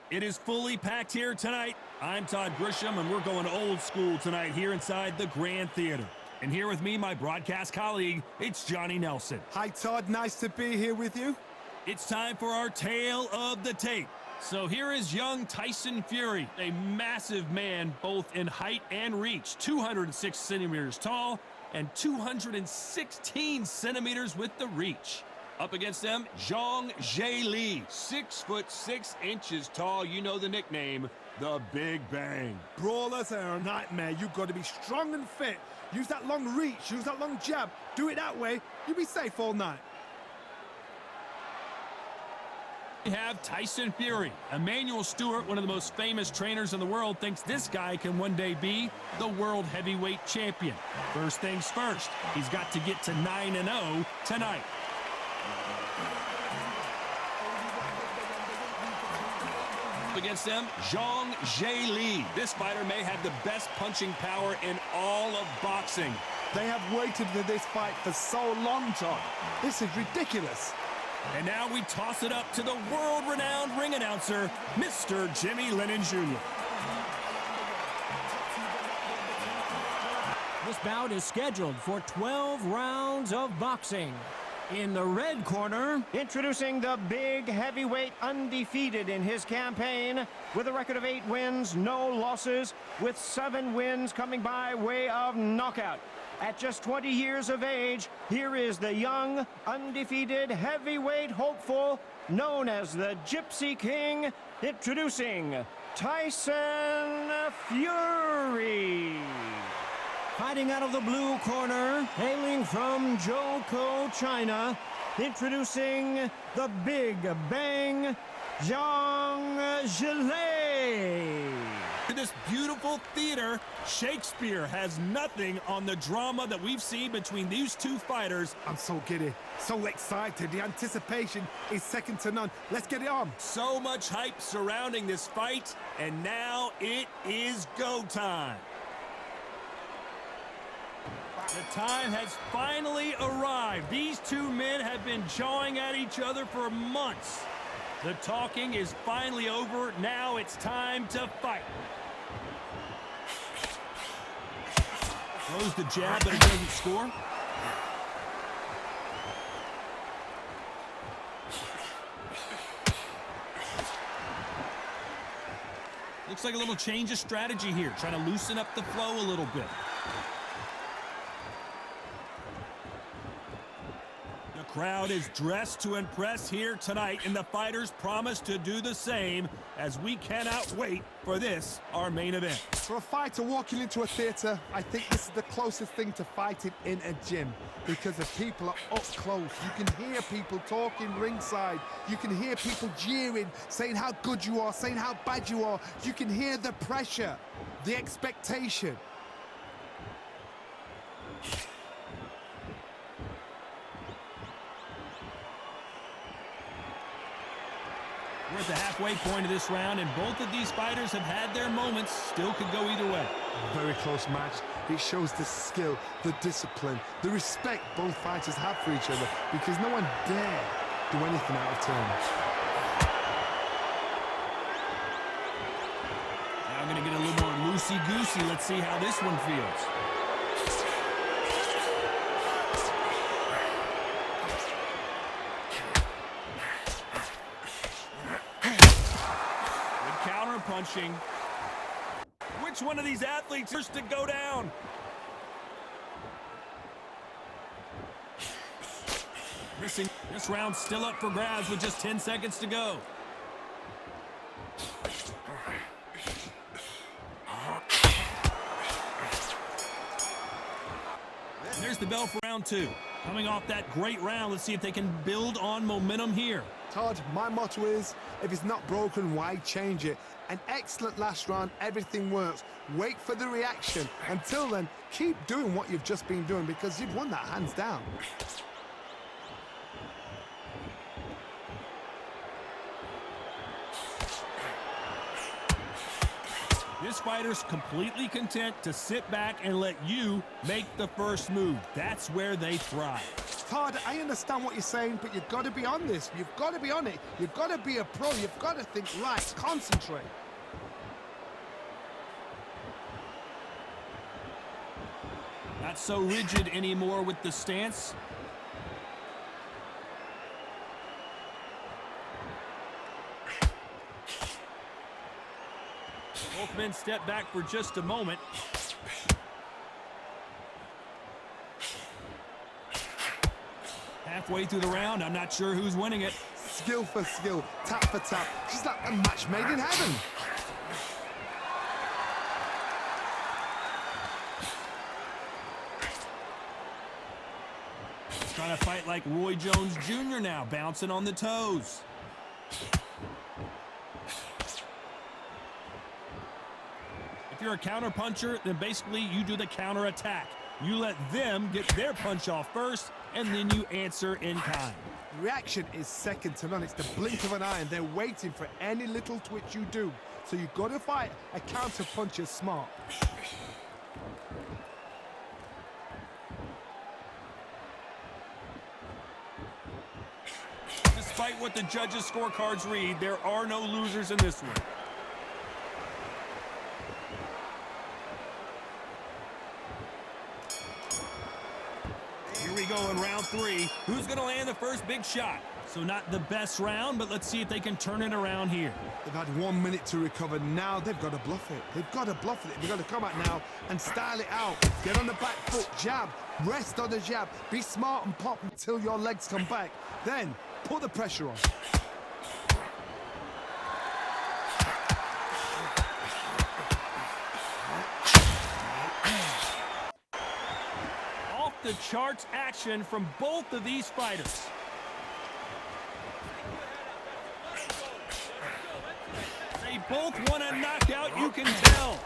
It is fully packed here tonight. I'm Todd Grisham, and we're going old school tonight here inside the Grand Theater. And here with me, my broadcast colleague, it's Johnny Nelson. Hi, Todd. Nice to be here with you. It's time for our tale of the tape. So here is young Tyson Fury, a massive man both in height and reach, 206 centimeters tall and 216 centimeters with the reach. Up against them, Zhilei, 6'6" tall. You know the nickname, the Big Bang. Brawlers are a nightmare. You've got to be strong and fit. Use that long reach, use that long jab. Do it that way, you'll be safe all night. We have Tyson Fury. Emmanuel Stewart, one of the most famous trainers in the world, thinks this guy can one day be the world heavyweight champion. First things first, he's got to get to 9-0 tonight. Against them, Zhilei. This fighter may have the best punching power in all of boxing. They have waited for this fight for so long, Todd. This is ridiculous. And now we toss it up to the world-renowned ring announcer, Mr. Jimmy Lennon Jr. This bout is scheduled for 12 rounds of boxing. In the red corner, introducing the big heavyweight, undefeated in his campaign, with a record of 8 wins, no losses, with 7 wins coming by way of knockout. At just 20 years of age, here is the young, undefeated heavyweight hopeful, known as the Gypsy King, introducing Tyson Fury. fighting out of the blue corner, hailing from Zhou, China, introducing the Big Bang, Zhang Zhilei. In this beautiful theater, Shakespeare has nothing on the drama that we've seen between these two fighters. I'm so giddy, so excited. The anticipation is second to none. Let's get it on. So much hype surrounding this fight, and now it is go time. The time has finally arrived. These two men have been jawing at each other for months. The talking is finally over. Now it's time to fight. Throws the jab, but it doesn't score. Looks like a little change of strategy here, trying to loosen up the flow a little bit. The crowd is dressed to impress here tonight, and the fighters promise to do the same, as we cannot wait for this, our main event. For a fighter walking into a theater, I think this is the closest thing to fighting in a gym, because the people are up close. You can hear people talking ringside. You can hear people jeering, saying how good you are, saying how bad you are. You can hear the pressure, the expectation. We're at the halfway point of this round, and both of these fighters have had their moments. Still could go either way. Very close match. It shows the skill, the discipline, the respect both fighters have for each other, because no one dare do anything out of turn. Now I'm going to get a little more loosey-goosey. Let's see how this one feels. Punching. Which one of these athletes is to go down? Missing. This round's still up for grabs with just 10 seconds to go. And there's the bell for round 2. Coming off that great round, let's see if they can build on momentum here. Todd, my motto is, if it's not broken, why change it? An excellent last round, everything works. Wait for the reaction. Until then, keep doing what you've just been doing, because you've won that hands down. This fighter's completely content to sit back and let you make the first move. That's where they thrive. Todd, I understand what you're saying, but you've got to be on this. You've got to be on it. You've got to be a pro. You've got to think, right, concentrate. Not so rigid anymore with the stance. Both men step back for just a moment. Halfway through the round, I'm not sure who's winning it. Skill for skill, tap for tap. Just like a match made in heaven. Trying to fight like Roy Jones Jr. now, bouncing on the toes. If you're a counter puncher, then basically you do the counter attack. You let them get their punch off first, and then you answer in kind. Reaction is second to none. It's the blink of an eye, and they're waiting for any little twitch you do. So you've got to fight a counter puncher smart. Despite what the judges' scorecards read, there are no losers in this one. Here we go in round 3. Who's going to land the first big shot? So not the best round, but let's see if they can turn it around here. They've had 1 minute to recover. Now they've got to bluff it. They've got to bluff it. They've got to come out now and style it out. Get on the back foot, jab, rest on the jab. Be smart and pop until your legs come back. Then put the pressure on. Off the charts action from both of these fighters. They both want a knockout, you can tell.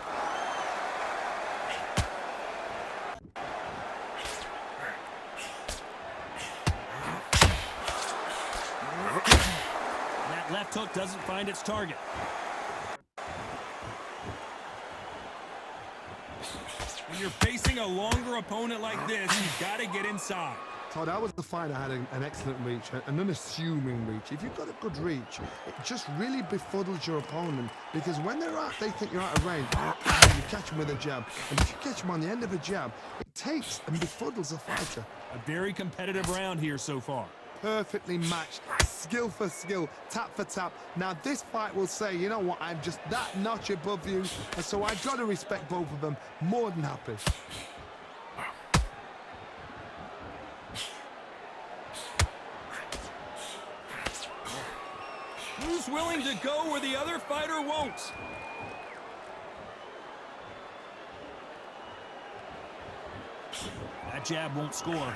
That left hook doesn't find its target. When you're facing a longer opponent like this, you've got to get inside. Todd, that was the fight that had an excellent reach, an unassuming reach. If you've got a good reach, it just really befuddles your opponent, because when they're out, they think you're out of range. You catch them with a jab, and if you catch them on the end of a jab, it takes and befuddles a fighter. A very competitive round here so far. Perfectly matched, skill for skill, tap for tap. Now this fight will say, you know what, I'm just that notch above you, and so I've got to respect both of them. More than happy. Who's willing to go where the other fighter won't? That jab won't score.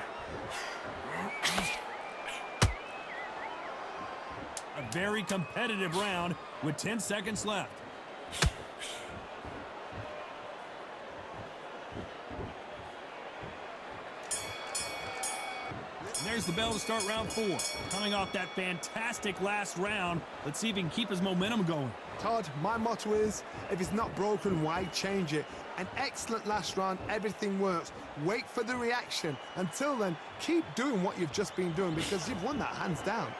A very competitive round with 10 seconds left. And there's the bell to start round 4. Coming off that fantastic last round, let's see if he can keep his momentum going. Todd, my motto is, if it's not broken, why change it? An excellent last round, everything works. Wait for the reaction. Until then, keep doing what you've just been doing, because you've won that hands down.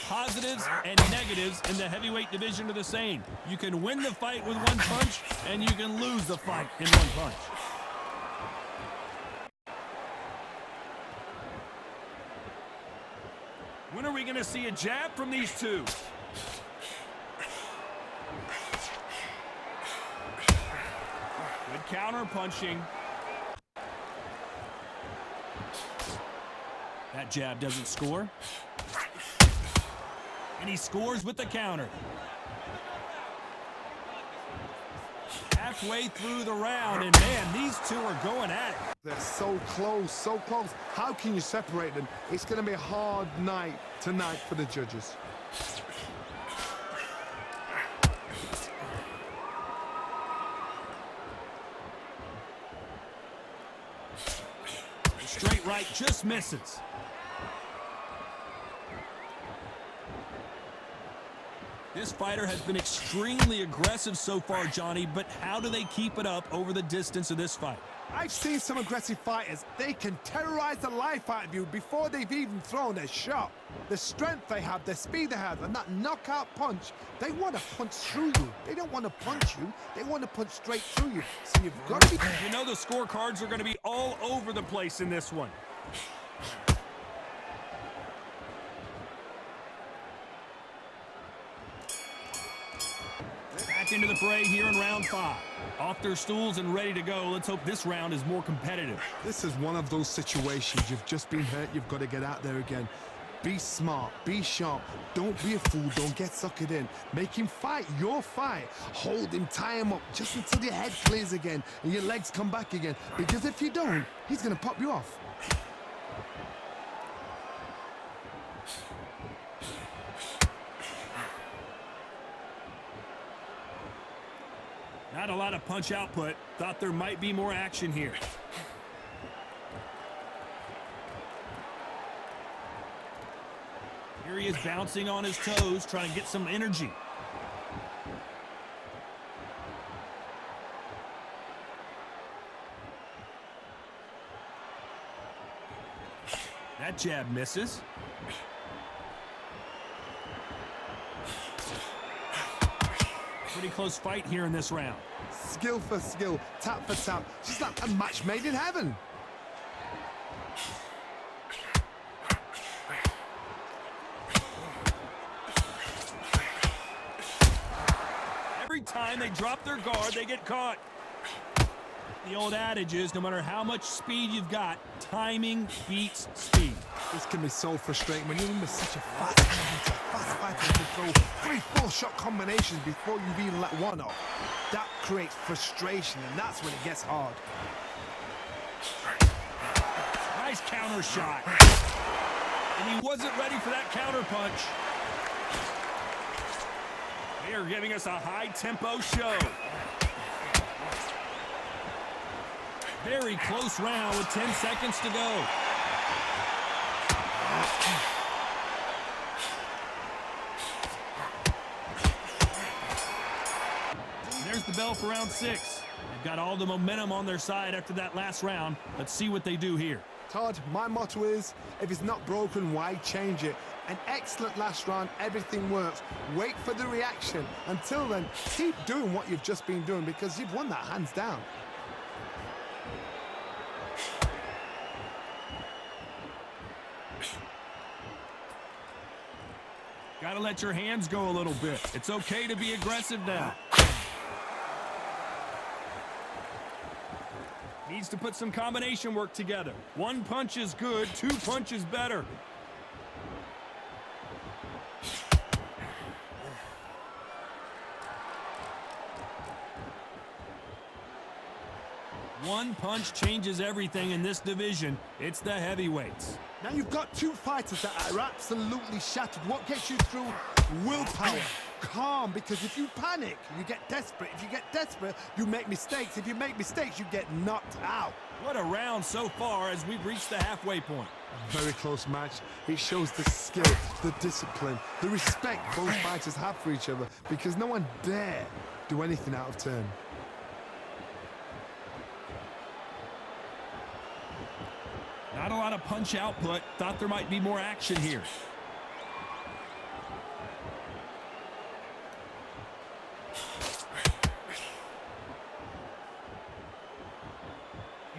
Positives and negatives in the heavyweight division are the same. You can win the fight with one punch, and you can lose the fight in one punch. When are we going to see a jab from these two? Good counter punching. That jab doesn't score. And he scores with the counter. Halfway through the round, and man, these two are going at it. They're so close, so close. How can you separate them? It's going to be a hard night tonight for the judges. The straight right just misses. This fighter has been extremely aggressive so far, Johnny, but how do they keep it up over the distance of this fight? I've seen some aggressive fighters. They can terrorize the life out of you before they've even thrown a shot. The strength they have, the speed they have, and that knockout punch, they want to punch through you. They don't want to punch you. They want to punch straight through you. So you've got to be... You know the scorecards are going to be all over the place in this one. Back into the fray here in round 5. Off their stools and ready to go. Let's hope this round is more competitive. This is one of those situations. You've just been hurt. You've got to get out there again. Be smart. Be sharp. Don't be a fool. Don't get suckered in. Make him fight your fight. Hold him. Tie him up just until your head clears again and your legs come back again. Because if you don't, he's going to pop you off. Not a lot of punch output. Thought there might be more action here. Here he is bouncing on his toes, trying to get some energy. That jab misses. Pretty close fight here in this round. Skill for skill, tap for tap. Just like a match made in heaven. Every time they drop their guard, they get caught. The old adage is, no matter how much speed you've got, timing beats speed. This can be so frustrating when you're in with such a fast fighter to throw 3-4 shot combinations before you've even let one off. That creates frustration, and that's when it gets hard. Nice counter shot. And he wasn't ready for that counter punch. They are giving us a high-tempo show. Very close round with 10 seconds to go. There's the bell for round 6. They've got all the momentum on their side after that last round. Let's see what they do here. Todd, my motto is, if it's not broken, why change it? An excellent last round, everything works. Wait for the reaction. Until then, keep doing what you've just been doing because you've won that hands down. Gotta let your hands go a little bit. It's okay to be aggressive now. Needs to put some combination work together. One punch is good, 2 punches better. One punch changes everything in this division. It's the heavyweights. Now you've got 2 fighters that are absolutely shattered. What gets you through? Willpower. Calm, because if you panic, you get desperate. If you get desperate, you make mistakes. If you make mistakes, you get knocked out. What a round so far as we've reached the halfway point. A very close match. It shows the skill, the discipline, the respect both fighters have for each other because no one dare do anything out of turn. Not a lot of punch output. Thought there might be more action here.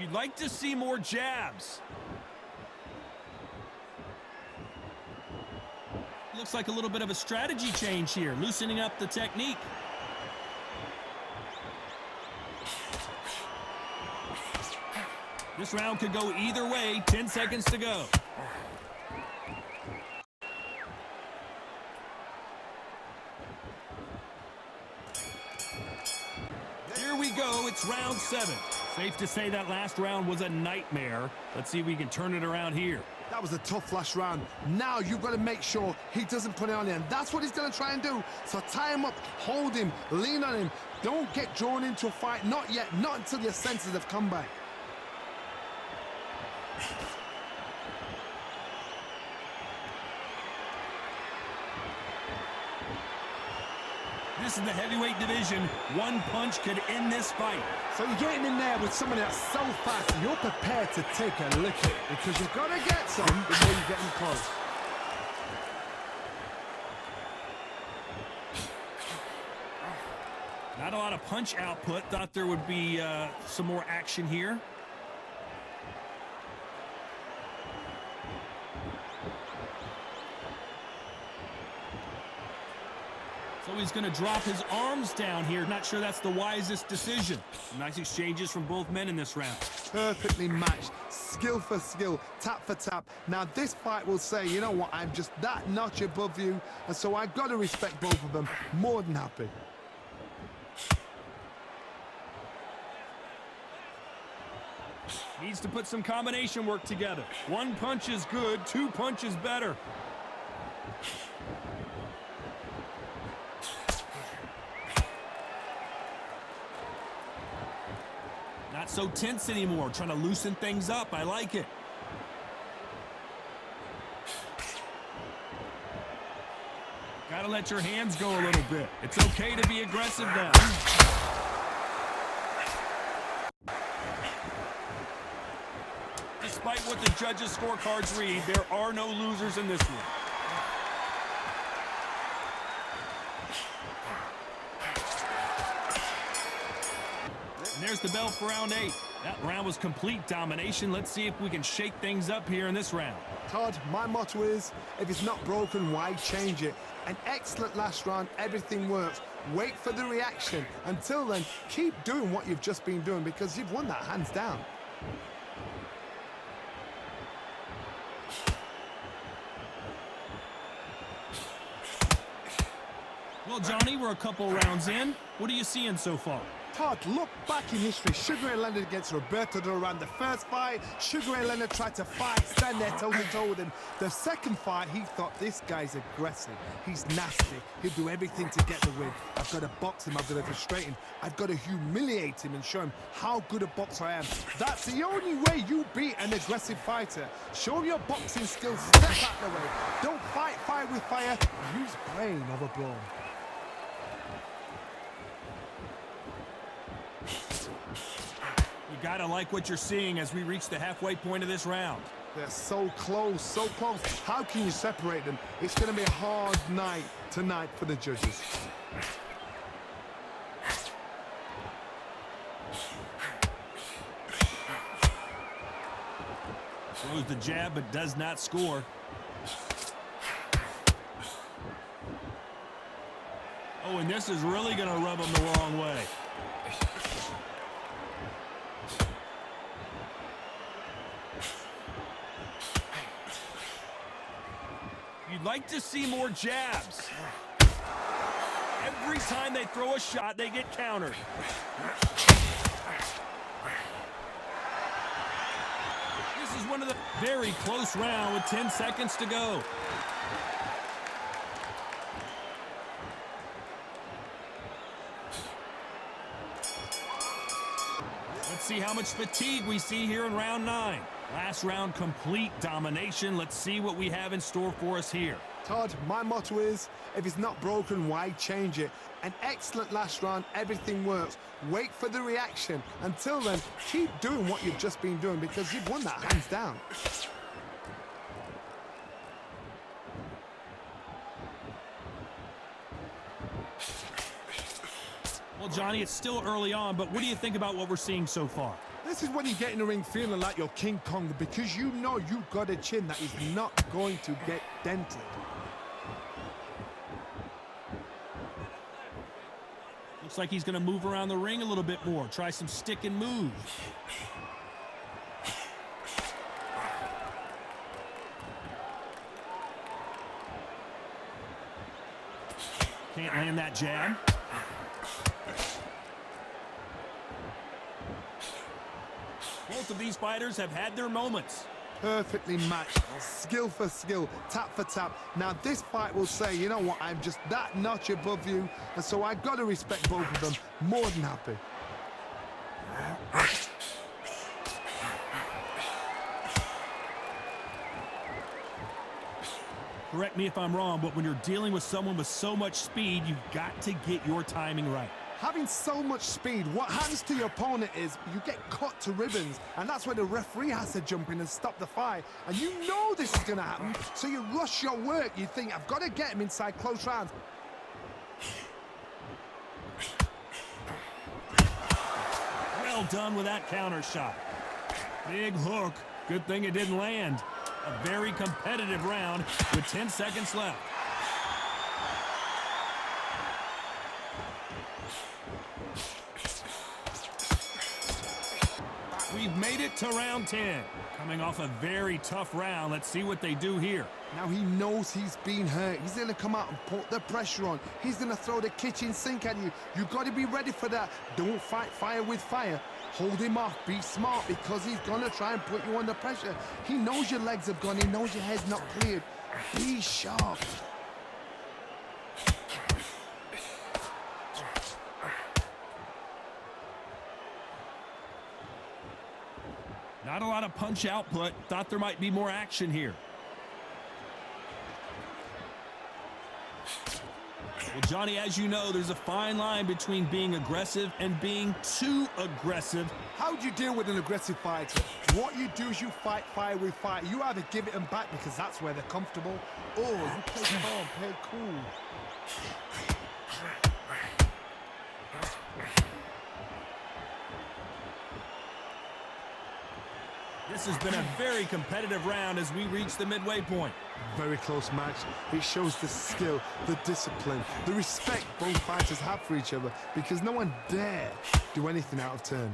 You'd like to see more jabs. Looks like a little bit of a strategy change here, loosening up the technique. This round could go either way. 10 seconds to go. Here we go. It's round 7. Safe to say that last round was a nightmare. Let's see if we can turn it around here. That was a tough last round. Now you've got to make sure he doesn't put it on you, and that's what he's going to try and do. So tie him up, hold him, lean on him. Don't get drawn into a fight. Not yet. Not until your senses have come back. This is the heavyweight division. One punch could end this fight. So you're getting in there with somebody that's so fast, you're prepared to take a lick at it because you've got to get some before you get them close. Not a lot of punch output. Thought there would be some more action here. So he's going to drop his arms down here. Not sure that's the wisest decision. Nice exchanges from both men in this round. Perfectly matched, skill for skill, tap for tap. Now this fight will say, you know what, I'm just that notch above you, and so I've got to respect both of them. More than happy. Needs to put some combination work together. One punch is good, two punches better. Not so tense anymore, trying to loosen things up. I like it. Gotta let your hands go a little bit. It's okay to be aggressive now. Despite what the judges' scorecards read, there are no losers in this one. And there's the bell for round 8. That round was complete domination. Let's see if we can shake things up here in this round. Todd, my motto is, if it's not broken, why change it? An excellent last round, everything works. Wait for the reaction. Until then, keep doing what you've just been doing because you've won that hands down. Well, Johnny, we're a couple rounds in. What are you seeing so far? Todd, look back in history. Sugar Ray Leonard against Roberto Duran. The first fight, Sugar Ray Leonard tried to fight, stand there toe-to-toe with him. The second fight, he thought, this guy's aggressive. He's nasty. He'll do everything to get the win. I've got to box him. I've got to frustrate him. I've got to humiliate him and show him how good a boxer I am. That's the only way you beat an aggressive fighter. Show him your boxing skills. Step out the way. Don't fight fire with fire. Use brain over brawn. You gotta like what you're seeing as we reach the halfway point of this round. They're so close, so close. How can you separate them? It's going to be a hard night tonight for the judges. Throws the jab but does not score. Oh, and this is really going to rub him the wrong way. You'd like to see more jabs. Every time they throw a shot, they get countered. This is one of the very close round with 10 seconds to go. Let's see how much fatigue we see here in round 9. Last round, complete domination. Let's see what we have in store for us here. Todd, my motto is, if it's not broken, why change it? An excellent last round, everything works. Wait for the reaction. Until then, keep doing what you've just been doing because you've won that hands down. Well, Johnny, it's still early on, but what do you think about what we're seeing so far? This is when you get in the ring feeling like you're King Kong because you know you've got a chin that is not going to get dented. Looks like he's going to move around the ring a little bit more, try some stick and moves. Can't land that jab. Both of these fighters have had their moments. Perfectly matched, skill for skill, tap for tap. Now this fight will say, you know what, I'm just that notch above you, and so I've got to respect both of them. More than happy. Correct me if I'm wrong, but when you're dealing with someone with so much speed, you've got to get your timing right. Having so much speed, what happens to your opponent is you get cut to ribbons, and that's where the referee has to jump in and stop the fight. And you know this is going to happen, so you rush your work. You think, I've got to get him inside close rounds. Well done with that counter shot. Big hook. Good thing it didn't land. A very competitive round with 10 seconds left. We've made it to round 10. Coming off a very tough round. Let's see what they do here. Now he knows he's been hurt. He's going to come out and put the pressure on. He's going to throw the kitchen sink at you. You've got to be ready for that. Don't fight fire with fire. Hold him off. Be smart, because he's going to try and put you under pressure. He knows your legs have gone. He knows your head's not cleared. Be sharp. Not a lot of punch output. Thought there might be more action here. Well, Johnny, as you know, there's a fine line between being aggressive and being too aggressive. How do you deal with an aggressive fighter? What you do is you fight fire with fire. You either give it them back because that's where they're comfortable, or you play calm, play cool. This has been a very competitive round as we reach the midway point. Very close match. It shows the skill, the discipline, the respect both fighters have for each other, because no one dare do anything out of turn.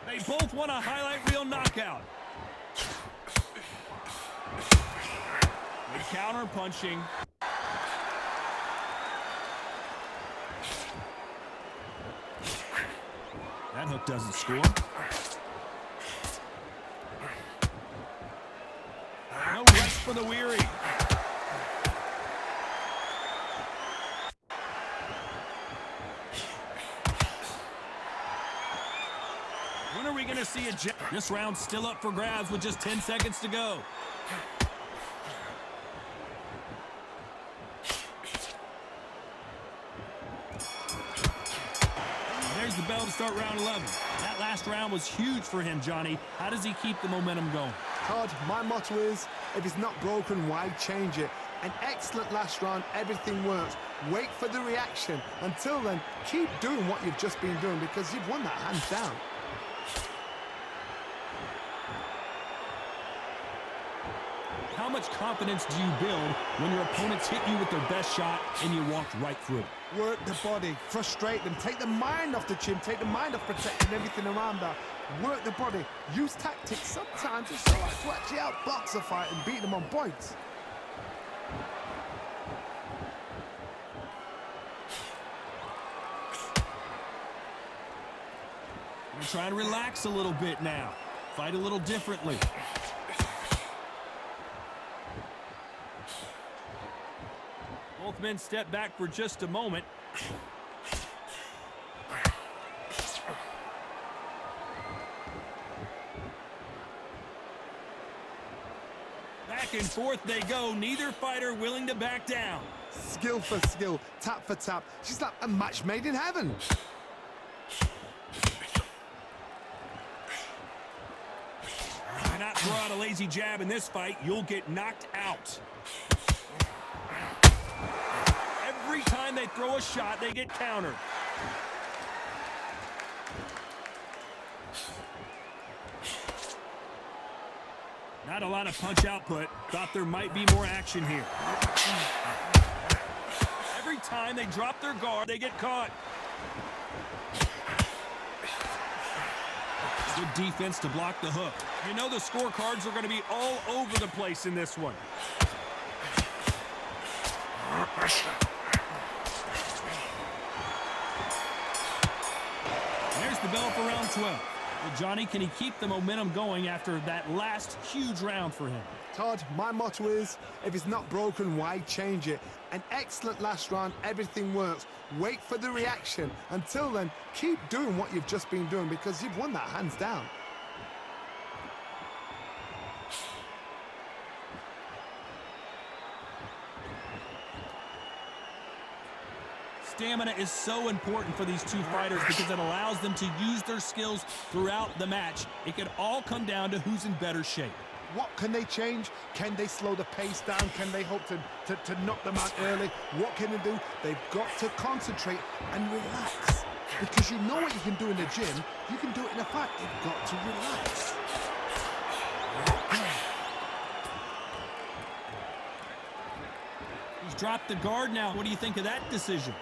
They both want a highlight reel knockout. Good counter punching. That hook doesn't score. No rest for the weary. When are we going to see a jab? This round's still up for grabs with just 10 seconds to go. There's the bell to start round 11. That last round was huge for him, Johnny. How does he keep the momentum going? Todd, my motto is, if it's not broken, why change it? An excellent last round, everything works. Wait for the reaction. Until then, keep doing what you've just been doing, because you've won that hands down. How much confidence do you build when your opponents hit you with their best shot and you walked right through it? Work the body, frustrate them, take the mind off the chin, take the mind off protecting everything around that. Work the body, use tactics. Sometimes it's all right to actually outbox a fight and beat them on points. We're going to try and relax a little bit now. Fight a little differently. Both men step back for just a moment. Back and forth they go. Neither fighter willing to back down. Skill for skill, tap for tap. She's like a match made in heaven. Do not throw out a lazy jab in this fight. You'll get knocked out. Every time they throw a shot, they get countered. Not a lot of punch output. Thought there might be more action here. Every time they drop their guard, they get caught. Good defense to block the hook. You know the scorecards are going to be all over the place in this one. There's the bell for round 12. Well, Johnny, can he keep the momentum going after that last huge round for him? Todd, my motto is, if it's not broken, why change it? An excellent last round, everything works. Wait for the reaction. Until then, keep doing what you've just been doing, because you've won that hands down. Stamina is so important for these two fighters because it allows them to use their skills throughout the match. It can all come down to who's in better shape. What can they change? Can they slow the pace down? Can they hope to knock them out early? What can they do? They've got to concentrate and relax. Because you know what you can do in the gym, you can do it in a fight. You've got to relax. He's dropped the guard now. What do you think of that decision?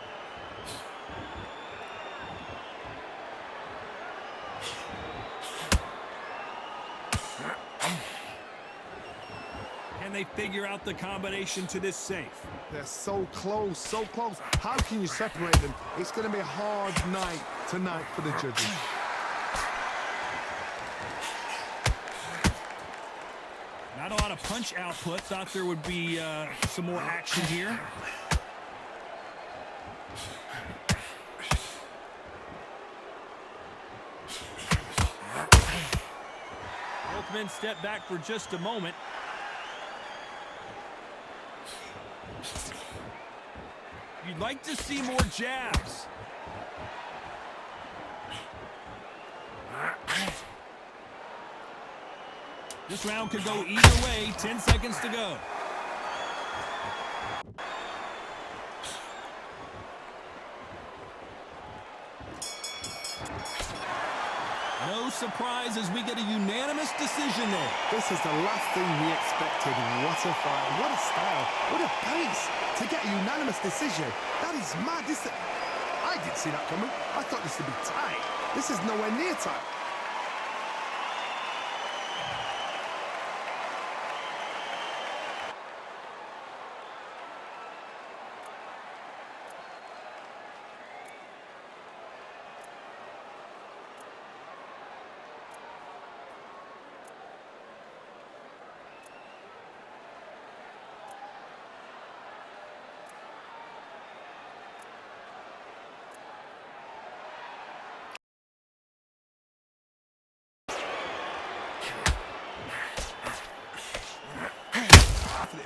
Can they figure out the combination to this safe? They're so close, so close. How can you separate them? It's going to be a hard night tonight for the judges. Not a lot of punch output. Thought there would be some more action here. Both men step back for just a moment. You'd like to see more jabs. This round could go either way. 10 seconds to go. No surprise as we get a unanimous decision there. This is the last thing we expected. What a fight, what a style, what a pace to get a unanimous decision. That is mad. I didn't see that coming. I thought this would be tight. This is nowhere near tight.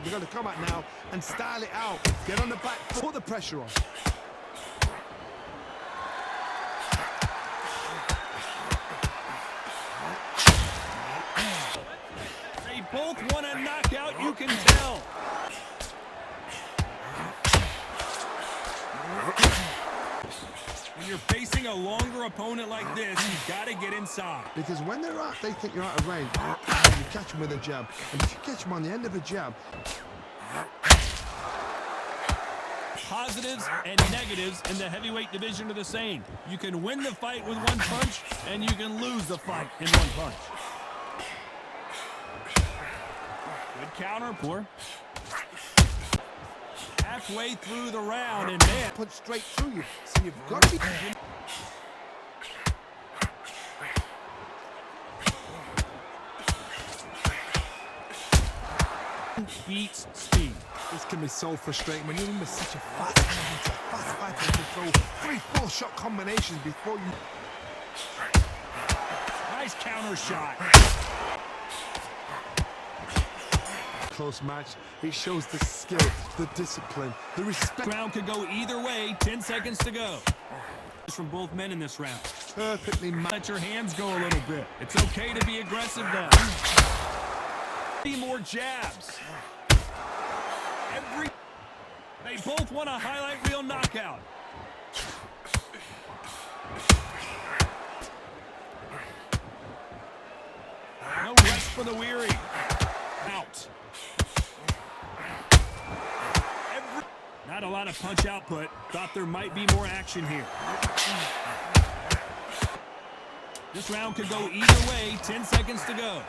We're going to come out now and style it out. Get on the back, put the pressure on. They both want a knockout, you can tell. When you're facing a longer opponent like this, you've got to get inside. Because when they're out, they think you're out of range. And you catch them with a jab. And if you catch them on the end of a jab, positives and negatives in the heavyweight division are the same. You can win the fight with one punch, and you can lose the fight in one punch. Good counter, poor. Halfway through the round, and man, punch straight through you. So you've got to be... beats speed. This can be so frustrating when you're in such a fast fight to throw 3-4 shot combinations before you... Nice counter shot. Close match. It shows the skill, the discipline, the respect. Round could go either way. 10 seconds to go. From both men in this round. Perfectly matched. Let your hands go a little bit. It's okay to be aggressive now. More jabs. They both want a highlight reel knockout. No rest for the weary. Out. Not a lot of punch output. Thought there might be more action here. This round could go either way. 10 seconds to go.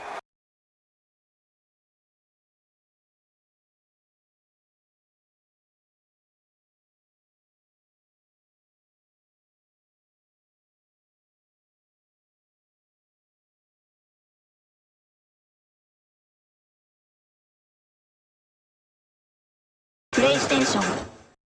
PlayStation